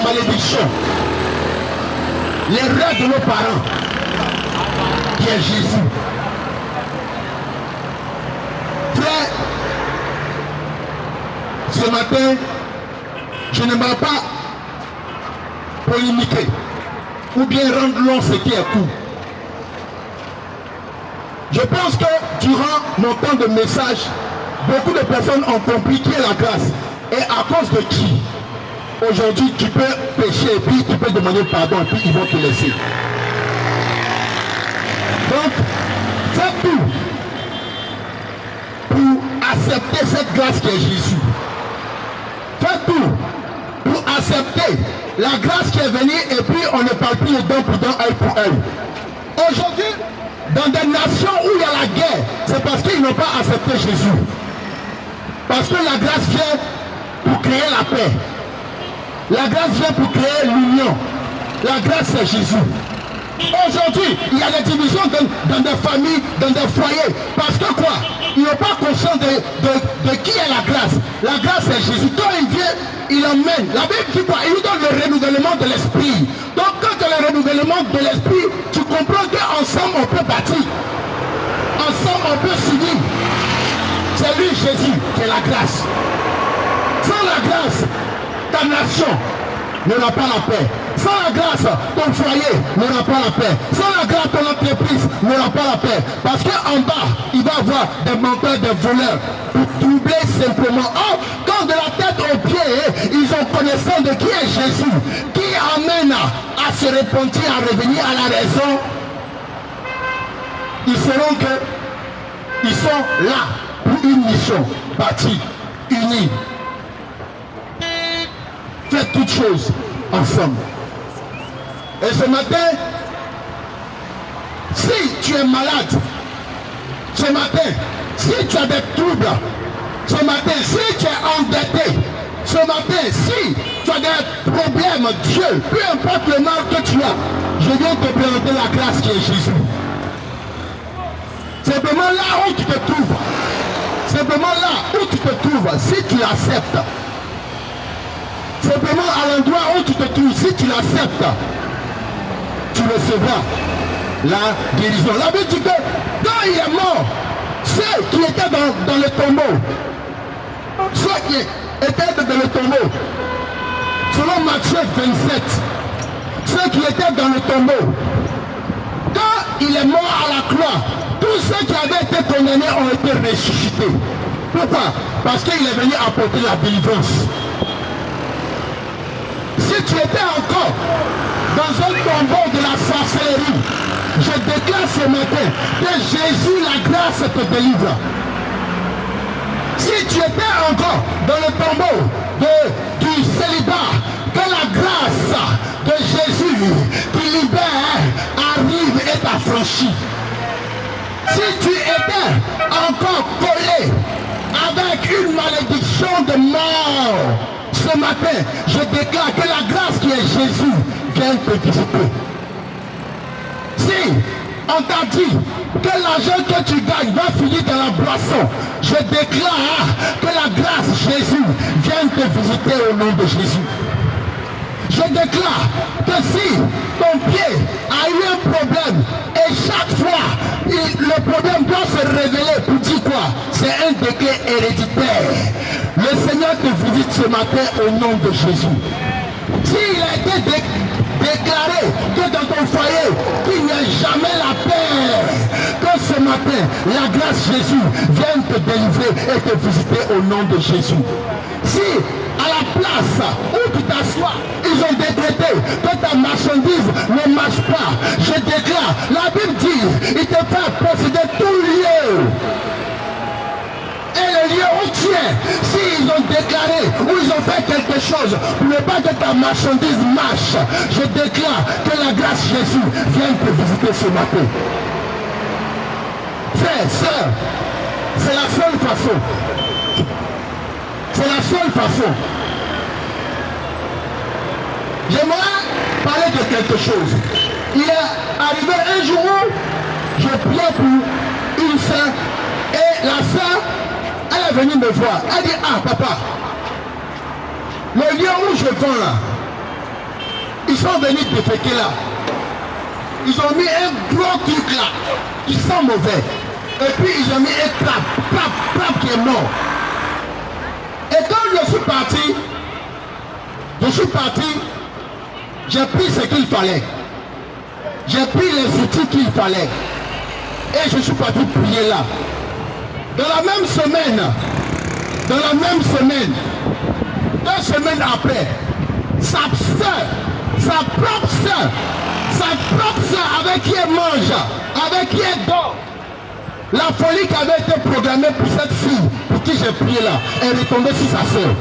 malédiction, l'erreur de nos parents, qui est Jésus. Frère, ce matin, je ne vais pas polémiquer ou bien rendre long ce qui est court. Je pense que durant mon temps de message, beaucoup de personnes ont compris qui est la grâce et à cause de qui aujourd'hui tu peux pécher et puis tu peux demander pardon et puis ils vont te laisser. Donc, fais tout pour accepter cette grâce qui est Jésus. Fais tout pour accepter la grâce qui est venue et puis on ne parle plus de dent pour dent, œil pour œil. Aujourd'hui, dans des nations où il y a la guerre, c'est parce qu'ils n'ont pas accepté Jésus. Parce que la grâce vient pour créer la paix. La grâce vient pour créer l'union. La grâce, c'est Jésus. Aujourd'hui, il y a des divisions dans des familles, dans des foyers. Parce que quoi? Ils n'ont pas conscience de qui est la grâce. La grâce, c'est Jésus. Quand il vient, il emmène. La Bible dit quoi? Il nous donne le renouvellement de l'esprit. Donc quand tu as le renouvellement de l'esprit, tu comprends qu'ensemble on peut bâtir. Ensemble on peut s'unir. C'est lui Jésus qui est la grâce. Sans la grâce, ta nation n'aura pas la paix. Sans la grâce, ton foyer n'aura pas la paix. Sans la grâce, ton entreprise n'aura pas la paix. Parce qu'en bas, il va y avoir des menteurs, des voleurs pour troubler simplement. Oh, quand de la tête aux pieds, ils ont connaissance de qui est Jésus, qui amène à se repentir, à revenir à la raison, ils sauront qu'ils sont là pour une mission, bâtie, unie. Faites toutes choses ensemble. Et ce matin, si tu es malade, ce matin, si tu as des troubles, ce matin, si tu es endetté, ce matin, si tu as des problèmes, Dieu, peu importe le mal que tu as, je viens te présenter la grâce qui est Jésus. Simplement là où tu te trouves, simplement là où tu te trouves, si tu l'acceptes, simplement à l'endroit où tu te trouves, si tu l'acceptes, tu recevras la guérison. La Bible dit que quand il est mort, ceux qui étaient dans le tombeau, ceux qui étaient dans le tombeau, selon Matthieu 27, ceux qui étaient dans le tombeau, quand il est mort à la croix, tous ceux qui avaient été condamnés ont été ressuscités. Pourquoi? Parce qu'il est venu apporter la délivrance. Si tu étais encore dans un tombeau de la sorcellerie, je déclare ce matin que Jésus, la grâce, te délivre. Si tu étais encore dans le tombeau du célibat, que la grâce de Jésus qui libère arrive et t'affranchit. Si tu étais encore collé avec une malédiction de mort, ce matin, je déclare que la grâce qui est Jésus vient te visiter. Si on t'a dit que l'argent que tu gagnes va finir dans la boisson, je déclare que la grâce Jésus vient te visiter au nom de Jésus. Je déclare que si ton pied a eu un problème et chaque fois le problème doit se révéler pour dire quoi? C'est un décret héréditaire. Le Seigneur te visite ce matin au nom de Jésus. S'il a été déclaré que dans ton foyer, qu'il n'y a jamais la paix, que ce matin, la grâce Jésus vienne te délivrer et te visiter au nom de Jésus. Si à la place où tu t'assois, ils ont décrété que ta marchandise ne marche pas, je déclare, la Bible dit, il te fait posséder tout lieu. Et le lieu où tu es, s'ils ont déclaré ou ils ont fait quelque chose pour ne pas que ta marchandise marche, je déclare que la grâce Jésus vienne te visiter ce matin. Frère, sœur, c'est la seule façon. C'est la seule façon. J'aimerais parler de quelque chose. Il est arrivé un jour où je priais pour une sœur et la sœur, elle est venue me voir. Elle dit, ah papa, le lieu où je vends là, sont venus déféquer là. Ils ont mis un gros truc là, qui sent mauvais. Et puis ils ont mis un crabe qui est mort. Et quand je suis parti, j'ai pris ce qu'il fallait. J'ai pris les outils qu'il fallait. Et je suis parti prier là. Dans la même semaine, 2 semaines après, sa propre soeur avec qui elle mange, avec qui elle dort, la folie qui avait été programmée pour cette fille, pour qui j'ai prié là, elle est tombée sur sa soeur.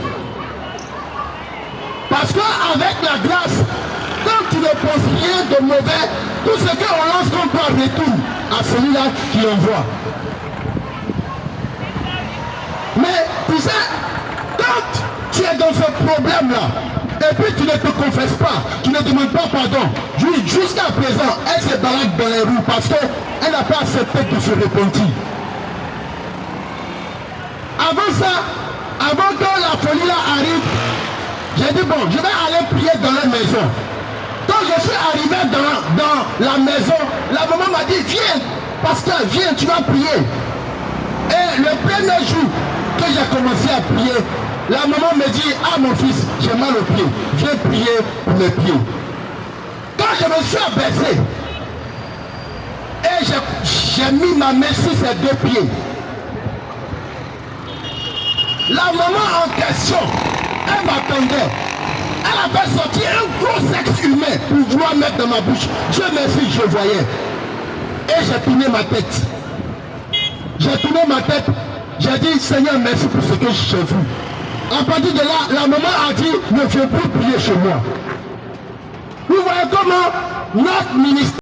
Parce qu'avec la grâce, quand tu ne penses rien de mauvais, tout ce qu'on lance comme toi retourne à celui-là qui envoie. Mais tu sais, quand tu es dans ce problème-là, et puis tu ne te confesses pas, tu ne demandes pas pardon, jusqu'à présent, elle se balade dans les roues parce qu'elle n'a pas accepté de se repentir. Avant ça, avant que la folie là arrive, j'ai dit bon, je vais aller prier dans la maison. Quand je suis arrivé dans la maison, la maman m'a dit viens, pasteur, viens, tu vas prier. Et le premier jour que j'ai commencé à prier, la maman me dit ah mon fils, j'ai mal aux pieds, viens prier pour mes pieds. Quand je me suis abaissé et j'ai mis ma main sur ses 2 pieds, la maman en question, elle m'attendait. Elle avait sorti un gros sexe humain pour vouloir mettre dans ma bouche. Dieu merci, je voyais. Et j'ai tourné ma tête. J'ai dit Seigneur merci pour ce que j'ai vu. À partir de là, la maman a dit ne viens plus prier chez moi. Vous voyez comment notre ministère